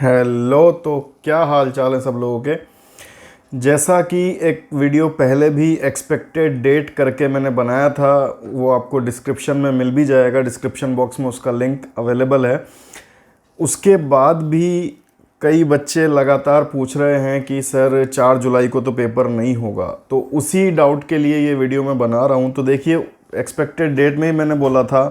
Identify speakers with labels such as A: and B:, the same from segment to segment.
A: Hello. तो क्या हाल चाल है सब लोगों के। जैसा कि एक वीडियो पहले भी एक्सपेक्टेड डेट करके मैंने बनाया था, वो आपको डिस्क्रिप्शन में मिल भी जाएगा। डिस्क्रिप्शन बॉक्स में उसका लिंक अवेलेबल है। उसके बाद भी कई बच्चे लगातार पूछ रहे हैं कि सर 4 जुलाई को तो पेपर नहीं होगा, तो उसी डाउट के लिए ये वीडियो मैं बना रहा हूँ। तो देखिए, एक्सपेक्टेड डेट में ही मैंने बोला था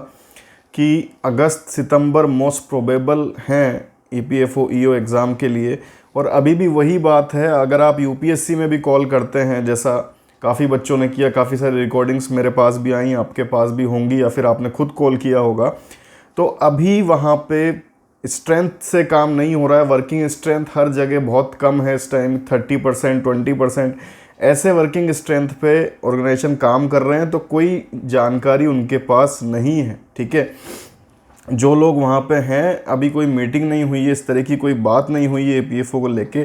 A: कि अगस्त सितंबर मोस्ट प्रोबेबल हैं ईपीएफओ ईओ एग्ज़ाम के लिए। और अभी भी वही बात है। अगर आप यूपीएससी में भी कॉल करते हैं, जैसा काफ़ी बच्चों ने किया, काफ़ी सारी रिकॉर्डिंग्स मेरे पास भी आई, आपके पास भी होंगी या फिर आपने खुद कॉल किया होगा, तो अभी वहाँ पे स्ट्रेंथ से काम नहीं हो रहा है। वर्किंग स्ट्रेंथ हर जगह बहुत कम है इस टाइम, 30% 20% ऐसे वर्किंग स्ट्रेंथ पे ऑर्गेनाइजेशन काम कर रहे हैं। तो कोई जानकारी उनके पास नहीं है। ठीक है, जो लोग वहाँ पे हैं, अभी कोई मीटिंग नहीं हुई है, इस तरह की कोई बात नहीं हुई है ईपीएफओ को लेके,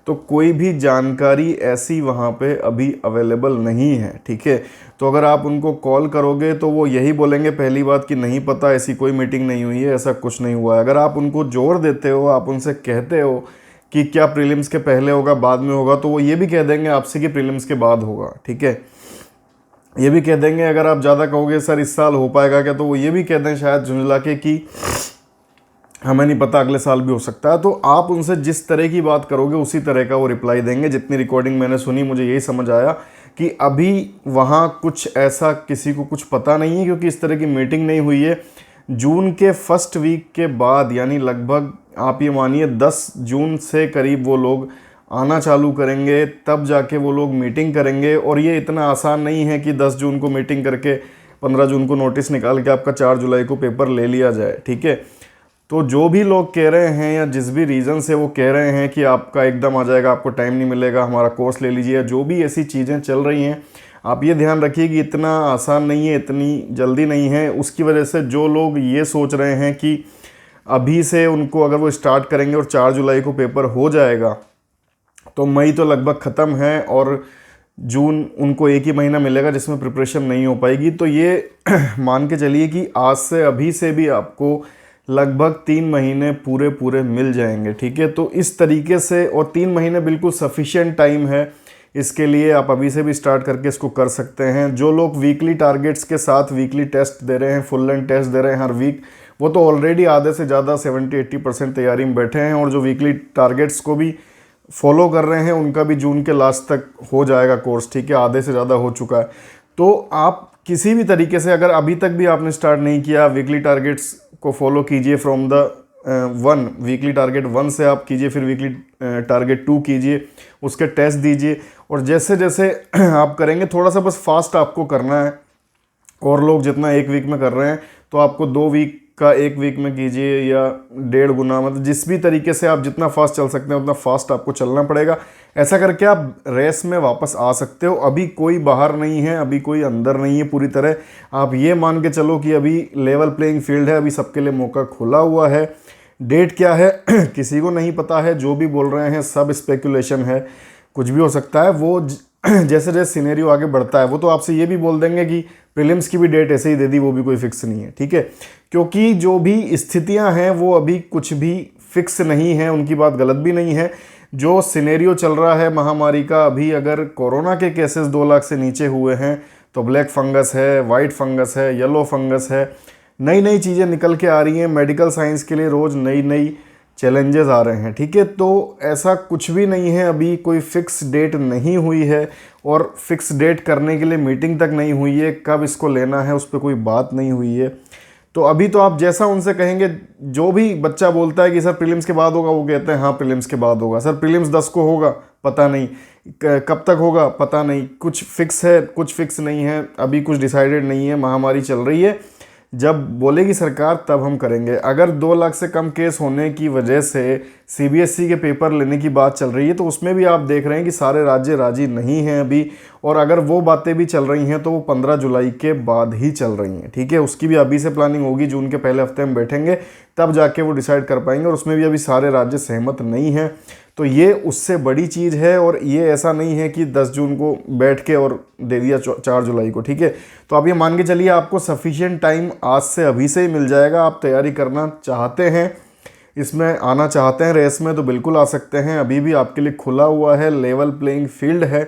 A: तो कोई भी जानकारी ऐसी वहाँ पे अभी अवेलेबल नहीं है। ठीक है, तो अगर आप उनको कॉल करोगे तो वो यही बोलेंगे पहली बात कि नहीं पता, ऐसी कोई मीटिंग नहीं हुई है, ऐसा कुछ नहीं हुआ है। अगर आप उनको जोर देते हो, आप उनसे कहते हो कि क्या प्रीलिम्स के पहले होगा बाद में होगा, तो वो ये भी कह देंगे आपसे कि प्रीलिम्स के बाद होगा। ठीक है, ये भी कह देंगे। अगर आप ज़्यादा कहोगे सर इस साल हो पाएगा क्या, तो वो ये भी कह दें शायद झुंझला के कि हमें नहीं पता, अगले साल भी हो सकता है। तो आप उनसे जिस तरह की बात करोगे उसी तरह का वो रिप्लाई देंगे। जितनी रिकॉर्डिंग मैंने सुनी, मुझे यही समझ आया कि अभी वहाँ कुछ ऐसा किसी को कुछ पता नहीं है, क्योंकि इस तरह की मीटिंग नहीं हुई है। जून के फर्स्ट वीक के बाद, यानी लगभग आप ये मानिए 10 जून से करीब वो लोग आना चालू करेंगे, तब जाके वो लोग मीटिंग करेंगे। और ये इतना आसान नहीं है कि 10 जून को मीटिंग करके 15 जून को नोटिस निकाल के आपका 4 जुलाई को पेपर ले लिया जाए। ठीक है, तो जो भी लोग कह रहे हैं या जिस भी रीज़न से वो कह रहे हैं कि आपका एकदम आ जाएगा, आपको टाइम नहीं मिलेगा, हमारा कोर्स ले लीजिए, जो भी ऐसी चीज़ें चल रही हैं, आप ये ध्यान रखिए कि इतना आसान नहीं है, इतनी जल्दी नहीं है। उसकी वजह से जो लोग ये सोच रहे हैं कि अभी से उनको अगर वो स्टार्ट करेंगे और 4 जुलाई को पेपर हो जाएगा, तो मई तो लगभग ख़त्म है और जून उनको एक ही महीना मिलेगा जिसमें प्रिपरेशन नहीं हो पाएगी। तो ये मान के चलिए कि आज से अभी से भी आपको लगभग 3 महीने पूरे पूरे मिल जाएंगे। ठीक है, तो इस तरीके से, और 3 महीने बिल्कुल सफिशिएंट टाइम है इसके लिए, आप अभी से भी स्टार्ट करके इसको कर सकते हैं। जो लोग वीकली टारगेट्स के साथ वीकली टेस्ट दे रहे हैं, फुल लेंथ टेस्ट दे रहे हैं हर वीक, वो तो ऑलरेडी आधे से ज़्यादा 70-80% तैयारी में बैठे हैं। और जो वीकली टारगेट्स को भी फॉलो कर रहे हैं, उनका भी जून के लास्ट तक हो जाएगा कोर्स। ठीक है, आधे से ज़्यादा हो चुका है। तो आप किसी भी तरीके से, अगर अभी तक भी आपने स्टार्ट नहीं किया, वीकली टारगेट्स को फॉलो कीजिए फ्रॉम द 1, वीकली टारगेट 1 से आप कीजिए, फिर वीकली टारगेट 2 कीजिए, उसके टेस्ट दीजिए। और जैसे जैसे आप करेंगे, थोड़ा सा बस फास्ट आपको करना है। और लोग जितना 1 वीक में कर रहे हैं, तो आपको 2 वीक का 1 वीक में कीजिए, या 1.5 गुना, मतलब जिस भी तरीके से आप जितना फास्ट चल सकते हैं उतना फास्ट आपको चलना पड़ेगा। ऐसा करके आप रेस में वापस आ सकते हो। अभी कोई बाहर नहीं है, अभी कोई अंदर नहीं है पूरी तरह। आप ये मान के चलो कि अभी लेवल प्लेइंग फील्ड है, अभी सबके लिए मौका खुला हुआ है। डेट क्या है किसी को नहीं पता है। जो भी बोल रहे हैं सब स्पेकुलेशन है, कुछ भी हो सकता है। वो जैसे जैसे सिनेरियो आगे बढ़ता है, वो तो आपसे ये भी बोल देंगे कि प्रीलिम्स की भी डेट ऐसे ही दे दी, वो भी कोई फिक्स नहीं है। ठीक है, क्योंकि जो भी स्थितियां हैं वो अभी कुछ भी फिक्स नहीं है। उनकी बात गलत भी नहीं है। जो सिनेरियो चल रहा है महामारी का, अभी अगर कोरोना के केसेस 2 लाख से नीचे हुए हैं, तो ब्लैक फंगस है, वाइट फंगस है, येलो फंगस है, नई नई चीज़ें निकल के आ रही हैं। मेडिकल साइंस के लिए रोज़ नई नई चैलेंजेस आ रहे हैं। ठीक है, तो ऐसा कुछ भी नहीं है, अभी कोई फिक्स डेट नहीं हुई है, और फिक्स डेट करने के लिए मीटिंग तक नहीं हुई है। कब इसको लेना है उस पर कोई बात नहीं हुई है। तो अभी तो आप जैसा उनसे कहेंगे, जो भी बच्चा बोलता है कि सर प्रीलिम्स के बाद होगा, वो कहते हैं हाँ प्रीलिम्स के बाद होगा। सर प्रीलिम्स 10 को होगा, पता नहीं कब तक होगा, पता नहीं। कुछ फिक्स है, कुछ फिक्स नहीं है, अभी कुछ डिसाइडेड नहीं है। महामारी चल रही है, जब बोलेगी सरकार तब हम करेंगे। अगर 2 लाख से कम केस होने की वजह से सीबीएसई के पेपर लेने की बात चल रही है, तो उसमें भी आप देख रहे हैं कि सारे राज्य राजी नहीं हैं अभी। और अगर वो बातें भी चल रही हैं तो वो 15 जुलाई के बाद ही चल रही हैं। ठीक है, उसकी भी अभी से प्लानिंग होगी। जून के पहले हफ्ते में बैठेंगे, तब जाके वो डिसाइड कर पाएंगे। और उसमें भी अभी सारे राज्य सहमत नहीं हैं। तो ये उससे बड़ी चीज़ है। और ये ऐसा नहीं है कि 10 जून को बैठ के और दे दिया 4 जुलाई को। ठीक है, तो आप ये मान के चलिए आपको सफिशिएंट टाइम आज से अभी से ही मिल जाएगा। आप तैयारी करना चाहते हैं इसमें आना चाहते हैं रेस में तो बिल्कुल आ सकते हैं, अभी भी आपके लिए खुला हुआ है, लेवल प्लेइंग फील्ड है,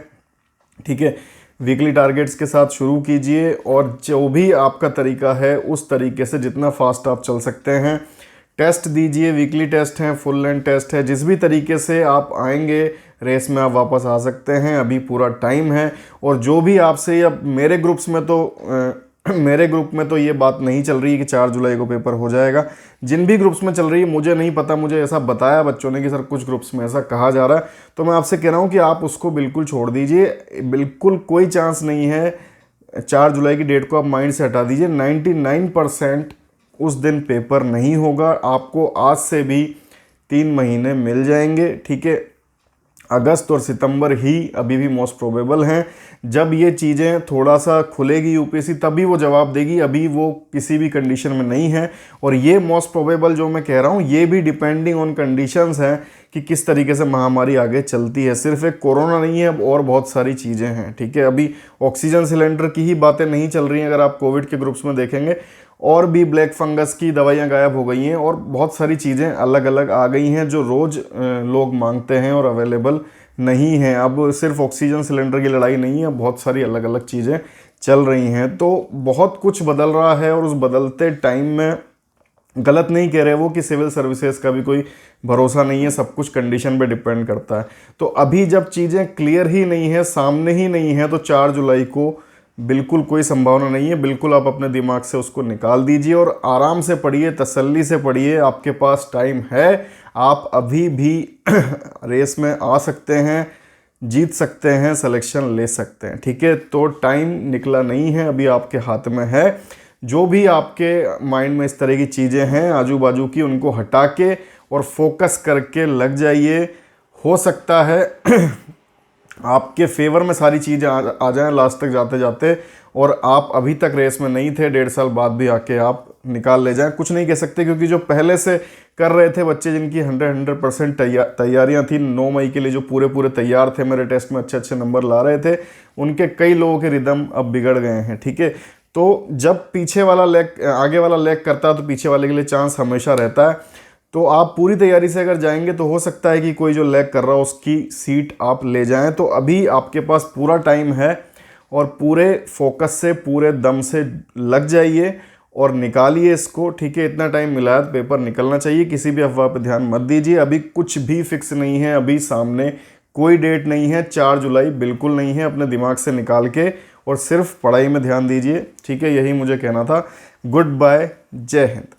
A: ठीक है। वीकली टारगेट्स के साथ शुरू कीजिए और जो भी आपका तरीका है उस तरीके से जितना फास्ट आप चल सकते हैं टेस्ट दीजिए। वीकली टेस्ट हैं, फुल लेंथ टेस्ट है, जिस भी तरीके से आप आएंगे रेस में आप वापस आ सकते हैं, अभी पूरा टाइम है। और जो भी आपसे, अब मेरे ग्रुप्स में तो मेरे ग्रुप में तो ये बात नहीं चल रही है कि 4 जुलाई को पेपर हो जाएगा। जिन भी ग्रुप्स में चल रही है मुझे नहीं पता, मुझे ऐसा बताया बच्चों ने कि सर कुछ ग्रुप्स में ऐसा कहा जा रहा है, तो मैं आपसे कह रहा हूँ कि आप उसको बिल्कुल छोड़ दीजिए। बिल्कुल कोई चांस नहीं है, 4 जुलाई की डेट को आप माइंड से हटा दीजिए। 99% उस दिन पेपर नहीं होगा, आपको आज से भी 3 महीने मिल जाएंगे, ठीक है। अगस्त और सितंबर ही अभी भी मोस्ट प्रोबेबल हैं। जब ये चीज़ें थोड़ा सा खुलेगी यूपीएससी तभी वो जवाब देगी, अभी वो किसी भी कंडीशन में नहीं है। और ये मोस्ट प्रोबेबल जो मैं कह रहा हूँ ये भी डिपेंडिंग ऑन कंडीशंस हैं कि किस तरीके से महामारी आगे चलती है। सिर्फ एक कोरोना नहीं है, अब और बहुत सारी चीज़ें हैं, ठीक है। अभी ऑक्सीजन सिलेंडर की ही बातें नहीं चल रही हैं, अगर आप कोविड के ग्रुप्स में देखेंगे, और भी ब्लैक फंगस की दवाइयाँ गायब हो गई हैं और बहुत सारी चीज़ें अलग अलग आ गई हैं जो रोज़ लोग मांगते हैं और अवेलेबल नहीं हैं। अब सिर्फ ऑक्सीजन सिलेंडर की लड़ाई नहीं है, बहुत सारी अलग अलग चीज़ें चल रही हैं, तो बहुत कुछ बदल रहा है। और उस बदलते टाइम में गलत नहीं कह रहे वो कि सिविल सर्विसेज का भी कोई भरोसा नहीं है, सब कुछ कंडीशन पे डिपेंड करता है। तो अभी जब चीज़ें क्लियर ही नहीं है, सामने ही नहीं है, तो 4 जुलाई को बिल्कुल कोई संभावना नहीं है। बिल्कुल आप अपने दिमाग से उसको निकाल दीजिए और आराम से पढ़िए, तसल्ली से पढ़िए, आपके पास टाइम है, आप अभी भी रेस में आ सकते हैं, जीत सकते हैं, सिलेक्शन ले सकते हैं, ठीक है। तो टाइम निकला नहीं है, अभी आपके हाथ में है। जो भी आपके माइंड में इस तरह की चीज़ें हैं आजू बाजू की, उनको हटा के और फोकस करके लग जाइए। हो सकता है आपके फेवर में सारी चीज़ें आ जाएं लास्ट तक जाते जाते, और आप अभी तक रेस में नहीं थे, 1.5 साल बाद भी आके आप निकाल ले जाएं। कुछ नहीं कह सकते क्योंकि जो पहले से कर रहे थे बच्चे, जिनकी 100% तैयारियां थी 9 मई के लिए, जो पूरे तैयार थे, मेरे टेस्ट में अच्छे नंबर ला रहे थे, उनके कई लोगों के रिदम अब बिगड़ गए हैं, ठीक है। तो जब पीछे वाला लेग आगे वाला लेग करता है तो पीछे वाले के लिए चांस हमेशा रहता है। तो आप पूरी तैयारी से अगर जाएंगे तो हो सकता है कि कोई जो लैग कर रहा हो उसकी सीट आप ले जाएं। तो अभी आपके पास पूरा टाइम है और पूरे फोकस से, पूरे दम से लग जाइए और निकालिए इसको, ठीक है। इतना टाइम मिला है, पेपर निकलना चाहिए, किसी भी अफवाह पर ध्यान मत दीजिए। अभी कुछ भी फिक्स नहीं है, अभी सामने कोई डेट नहीं है, 4 जुलाई बिल्कुल नहीं है। अपने दिमाग से निकाल के और सिर्फ पढ़ाई में ध्यान दीजिए, ठीक है। यही मुझे कहना था। गुड बाय, जय हिंद।